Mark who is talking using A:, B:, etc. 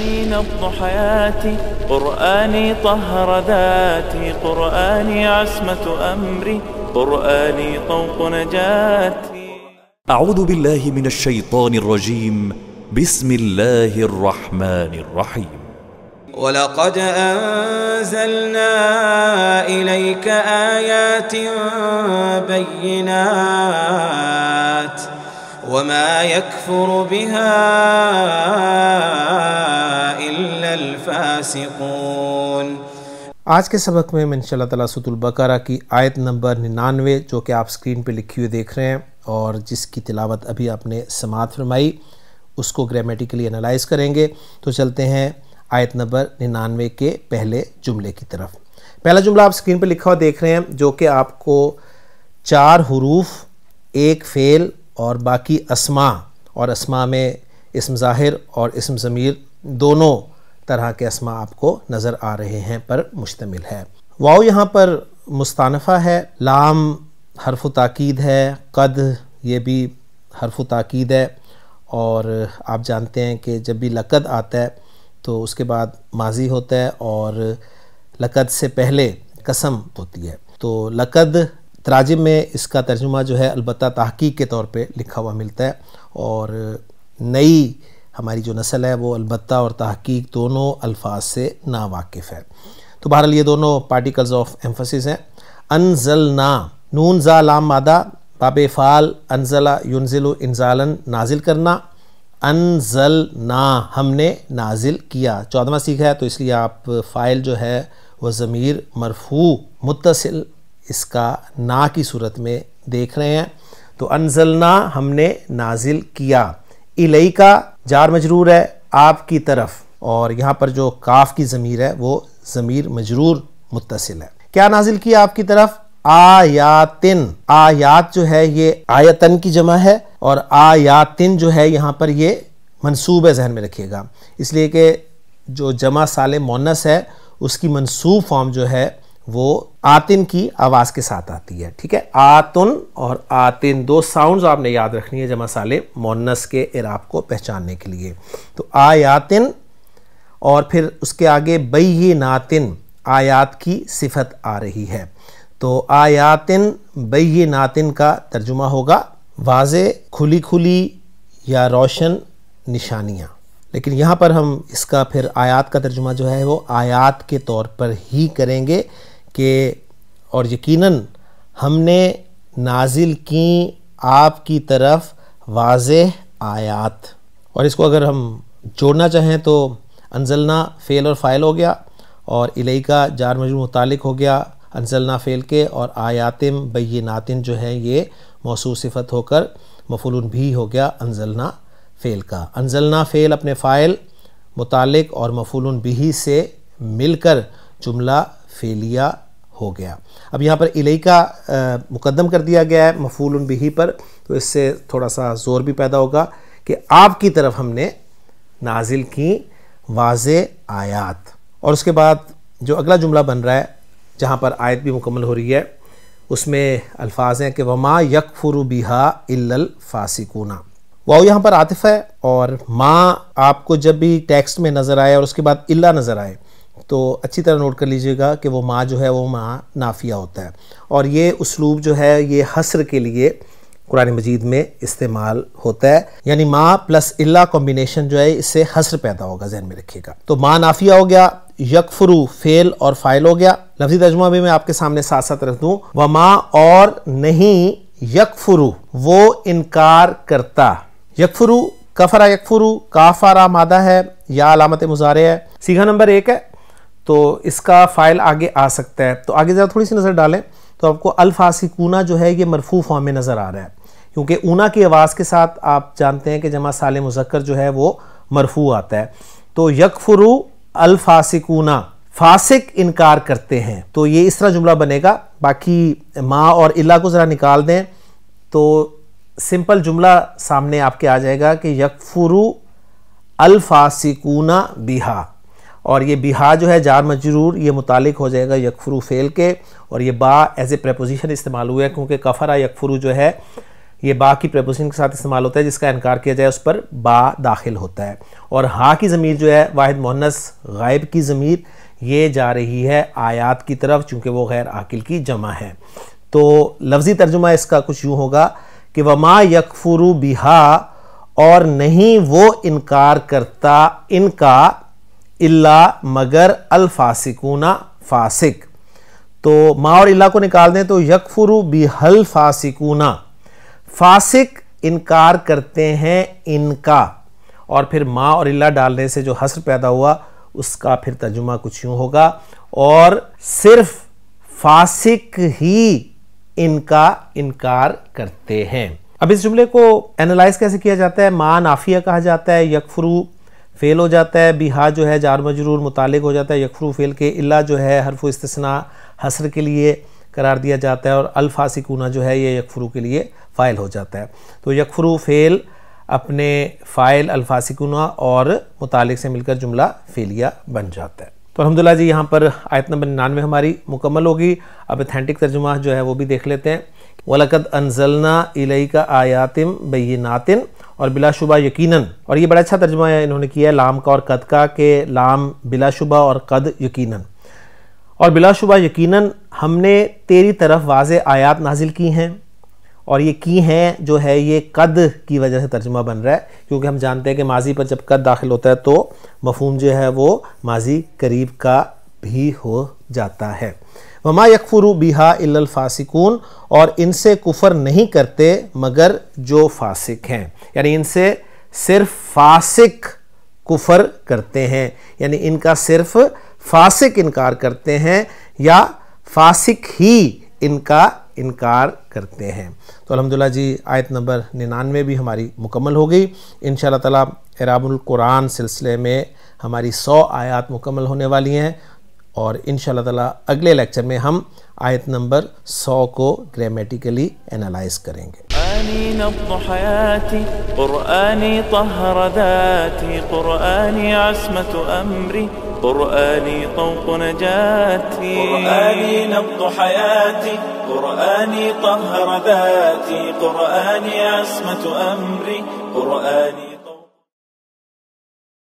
A: قرآني نبض حياتي، قرآني طهر ذاتي، قرآني عصمة أمري، قرآني طوق نجاتي.
B: أعوذ بالله من الشيطان الرجيم. بسم الله الرحمن الرحيم.
C: وَلَقَدْ أَنزَلْنَا إِلَيْكَ آيَاتٍ بَيِّنَاتٍ وَمَا يَكْفُرُ بِهَا إِلَّا الْفَاسِقُونَ.
D: آج کے سبق میں انشاءاللہ تعالیٰ سورۃ البقرہ کی آیت نمبر 99 جو کہ آپ سکرین پہ لکھی ہوئی دیکھ رہے ہیں اور جس کی تلاوت ابھی آپ نے سماعت فرمائی، اس کو گرامیٹیکلی انالائز کریں گے. تو چلتے ہیں آیت نمبر 99 کے پہلے جملے کی طرف. پہلا جملہ آپ سکرین پہ لکھا ہوا دیکھ رہے ہیں جو کہ آپ کو 4 حروف، ایک فعل اور باقی اسماء، اور اسماء میں اسم ظاہر اور اسم ضمیر دونوں طرح کے اسماء آپ کو نظر آ رہے ہیں پر مشتمل ہے. واو یہاں پر مستانفہ ہے، لام حرف تاکید ہے، قد یہ بھی حرف تاکید ہے، اور آپ جانتے ہیں کہ جب بھی لقد آتا ہے تو اس کے بعد ماضی ہوتا ہے اور لقد سے پہلے قسم ہوتی ہے. تو لقد تراجم میں اس کا ترجمہ جو ہے البتہ تحقیق کے طور پہ لکھا ہوا ملتا ہے، اور نئی ہماری جو نسل ہے وہ البتہ اور تحقیق دونوں الفاظ سے ناواقف ہے. تو بہرحال یہ دونوں پارٹیکلز آف ایمفسس ہیں. انزلنا، نون زا لام مادہ، باب فعال انزلہ ینزل انزالاً نازل کرنا، انزلنا ہم نے نازل کیا. 14واں سیکھا ہے تو اس لیے آپ فاعل جو ہے وہ ضمیر مرفوع متصل اس کا نا کی صورت میں دیکھ رہے ہیں. تو انزلنا ہم نے نازل کیا. الیکا جار مجرور ہے آپ کی طرف، اور یہاں پر جو کاف کی ضمیر ہے وہ ضمیر مجرور متصل ہے. کیا نازل کیا آپ کی طرف؟ آیاتن. آیات جو ہے یہ آیتن کی جمع ہے، اور آیاتن جو ہے یہاں پر یہ منصوب ہے، ذہن میں رکھیے گا، اس لیے کہ جو جمع سالم مؤنث ہے اس کی منصوب فارم جو ہے وہ آتن کی آواز کے ساتھ آتی ہے. ٹھیک ہے، آتن اور آتن دو ساؤنڈز آپ نے یاد رکھنی ہے جمع سالم مؤنث کے اعراب کو پہچاننے کے لیے. تو آیاتن، اور پھر اس کے آگے بیناتن آیات کی صفت آ رہی ہے. تو آیاتن بیناتن کا ترجمہ ہوگا واضح، کھلی کھلی یا روشن نشانیاں. لیکن یہاں پر ہم اس کا پھر آیات کا ترجمہ جو ہے وہ آیات کے طور پر ہی کریں گے کہ اور یقیناً ہم نے نازل کی آپ کی طرف واضح آیات. اور اس کو اگر ہم جوڑنا چاہیں تو انزلنا فعل اور فاعل ہو گیا، اور الیکا جار مجرور متعلق ہو گیا انزلنا فعل کے، اور آیاتم بیناتن جو ہے یہ موصوف صفت ہو کر مفعول بھی ہو گیا انزلنا فعل کا. انزلنا فعل اپنے فاعل متعلق اور مفعول بھی سے مل کر جملہ فعلیہ ہو گیا. اب یہاں پر الیکا مقدم کر دیا گیا ہے مفعول بھی پر، تو اس سے تھوڑا سا زور بھی پیدا ہوگا کہ آپ کی طرف ہم نے نازل کی واضح آیات. اور اس کے بعد جو اگلا جملہ بن رہا ہے جہاں پر آیت بھی مکمل ہو رہی ہے اس میں الفاظ ہیں کہ وما یکفر بہا الا الفاسقون. واو یہاں پر عاطف ہے، اور ما آپ کو جب بھی ٹیکسٹ میں نظر آئے اور اس کے بعد الا نظر آئے تو اچھی طرح نوٹ کر لیجئے گا کہ وہ ما جو ہے وہ ما نافیہ ہوتا ہے، اور یہ اسلوب جو ہے یہ حصر کے لیے قرآن مجید میں استعمال ہوتا ہے. یعنی ما پلس الا کمبینیشن جو ہے اس سے حصر پیدا ہوگا، ذہن میں رکھیے گا. تو ما نافیہ ہو گیا، یکفرو فعل اور فاعل ہو گیا. لفظی ترجمہ بھی میں آپ کے سامنے ساتھ ساتھ رکھ دوں، وما اور نہیں، یکفرو وہ انکار کرتا. یکفرو کفرا یکفرو، کافارا مادہ ہے یا علامت مضارع ہے. سیغہ نمبر 1 ہے تو اس کا فاعل آگے آ سکتا ہے. تو آگے ذرا تھوڑی سی نظر ڈالیں تو آپ کو الفاسقون جو ہے یہ مرفوع فارم میں نظر آ رہا ہے، کیونکہ اونا کی آواز کے ساتھ آپ جانتے ہیں کہ جمع سالم مذکر جو ہے وہ مرفوع آتا ہے. تو یکفرو الفاسقون، فاسق انکار کرتے ہیں. تو یہ اس طرح جملہ بنے گا. باقی ما اور الا کو ذرا نکال دیں تو سمپل جملہ سامنے آپ کے آ جائے گا کہ یکفرو الفاسقون بہا، اور یہ بہا جو ہے جار مجرور یہ متعلق ہو جائے گا یکفرو فعل کے، اور یہ با ایز اے پریپوزیشن استعمال ہوا ہے کیونکہ کفرا یکفرو جو ہے یہ با کی پریپوزیشن کے ساتھ استعمال ہوتا ہے، جس کا انکار کیا جائے اس پر با داخل ہوتا ہے. اور ہا کی ضمیر جو ہے واحد مؤنث غائب کی ضمیر، یہ جا رہی ہے آیات کی طرف، چونکہ وہ غیر عاقل کی جمع ہے. تو لفظی ترجمہ اس کا کچھ یوں ہوگا کہ وما یکفر بہا، اور نہیں وہ انکار کرتا ان کا، الا مگر الفاسقون فاسق. تو ما اور الا کو نکال دیں تو یکفر بہل فاسقون، فاسق انکار کرتے ہیں ان کا، اور پھر ما اور الا ڈالنے سے جو حصر پیدا ہوا اس کا پھر ترجمہ کچھ یوں ہوگا، اور صرف فاسق ہی ان کا انکار کرتے ہیں. اب اس جملے کو اینالائز کیسے کیا جاتا ہے؟ ما نافیہ کہا جاتا ہے، یکفرو فعل ہو جاتا ہے، بہا جو ہے جار مجرور متعلق ہو جاتا ہے یکفرو فعل کے، الا جو ہے حرف استثناء حصر کے لیے قرار دیا جاتا ہے، اور الفاسقون جو ہے یہ یکفرو کے لیے فاعل ہو جاتا ہے. تو یکفرو فعل اپنے فاعل الفاسقون اور متعلق سے مل کر جملہ فعلیہ بن جاتا ہے. تو الحمدللہ جی یہاں پر آیت نمبر 99 ہماری مکمل ہوگی. اب اتھینٹک ترجمہ جو ہے وہ بھی دیکھ لیتے ہیں. وَلَقَدْ أَنزَلْنَا إِلَيْكَ آيَاتٍ بَيِّنَاتٍ، اور بلا شبہ یقیناً، اور یہ بڑا اچھا ترجمہ ہے انہوں نے کیا ہے لام کا اور قد کا، کہ لام بلا شبہ اور قد یقیناً، اور بلا شبہ یقیناً ہم نے تیری طرف واضح آیات نازل کی ہیں. اور یہ کی ہیں جو ہے یہ قد کی وجہ سے ترجمہ بن رہا ہے، کیونکہ ہم جانتے ہیں کہ ماضی پر جب قد داخل ہوتا ہے تو مفہوم جو ہے وہ ماضی قریب کا بھی ہو جاتا ہے. وما یکفر بہا الا الفاسقون، اور ان سے کفر نہیں کرتے مگر جو فاسق ہیں، یعنی ان سے صرف فاسق کفر کرتے ہیں، یعنی ان کا صرف فاسق انکار کرتے ہیں یا فاسق ہی ان کا انکار کرتے ہیں. تو الحمدللہ جی آیت نمبر 99 بھی ہماری مکمل ہو گئی. انشاءاللہ تعالی اعراب القرآن سلسلے میں ہماری 100 آیات مکمل ہونے والی ہیں، اور انشاءاللہ تعالی اگلے لیکچر میں ہم آیت نمبر 100 کو گرامیٹیکلی انالائز کریں گے.
A: قرآني نبض حياتي، قرآني طهر ذاتي، قرآني عصمة أمري، قرآني طوق نجاتي. قرآني نبض حياتي، قرآني طهر ذاتي، قرآني عصمة أمري، قرآني